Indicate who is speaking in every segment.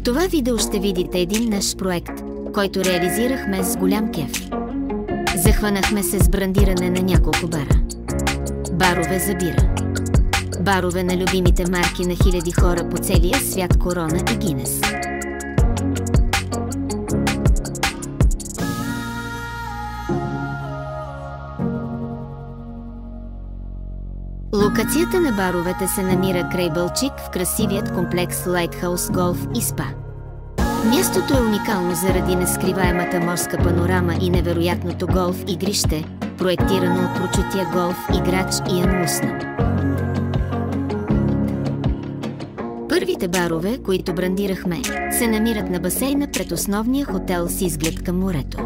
Speaker 1: това видео ще видите един наш проект, който реализирахме с голям кеф. Захванахме се с брандиране на няколко бара. Барове за бира. Барове на любимите марки на хиляди хора по целия свят, Корона и Гинес. Локацията на баровете се намира край Балчик в красивият комплекс Лайтхаус Голф и Спа. Мястото е уникално заради нескриваемата морска панорама и невероятното голф игрище, проектирано от прочутия голф играч Иан Луснъл. Първите барове, които брандирахме, се намират на басейна пред основния хотел с изглед към морето.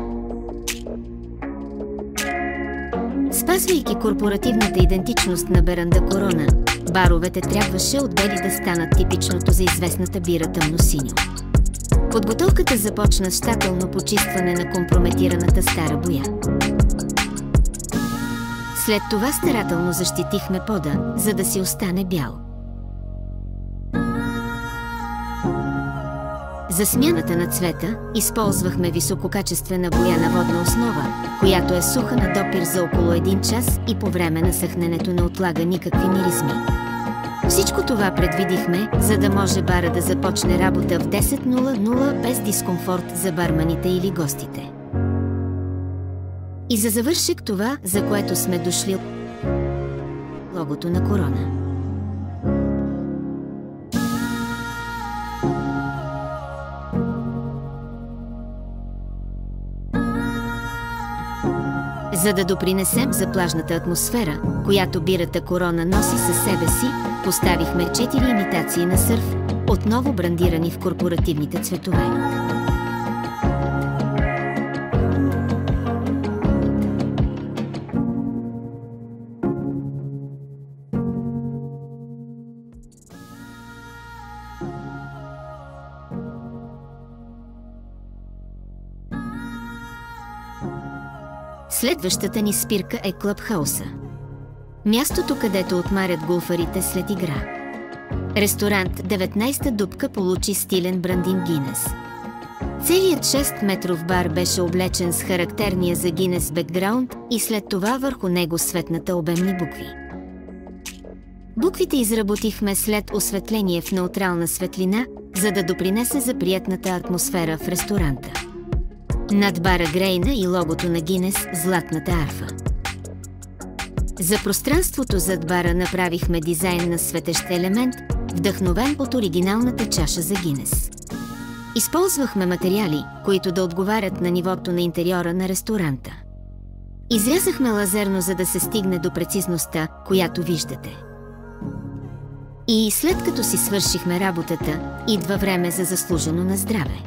Speaker 1: Спазвайки корпоративната идентичност на бранда Корона, баровете трябваше от бели да станат типичното за известната бира тъмносиньо. Подготовката започна с щателно почистване на компрометираната стара боя. След това старателно защитихме пода, за да си остане бял. За смяната на цвета използвахме висококачествена боя на водна основа, която е суха на допир за около 1 час и по време на съхненето не отлага никакви миризми. Всичко това предвидихме, за да може бара да започне работа в 10:00 без дискомфорт за барманите или гостите. И за завършек това, за което сме дошли – логото на Корона. За да допринесем за плажната атмосфера, която бирата Корона носи със себе си, поставихме 4 имитации на сърф, отново брандирани в корпоративните цветове. Следващата ни спирка е Клъбхауса. Мястото, където отмарят голфарите след игра. Ресторант 19-та дупка получи стилен брандинг Гинес. Целият 6-метров бар беше облечен с характерния за Гинес бекграунд и след това върху него светната обемни букви. Буквите изработихме след осветление в неутрална светлина, за да допринесе за приятната атмосфера в ресторанта. Над бара грейна и логото на Гинес златната арфа. За пространството зад бара направихме дизайн на светещ елемент, вдъхновен от оригиналната чаша за Гинес. Използвахме материали, които да отговарят на нивото на интериора на ресторанта. Изрязахме лазерно, за да се стигне до прецизността, която виждате. И след като си свършихме работата, идва време за заслужено на здраве.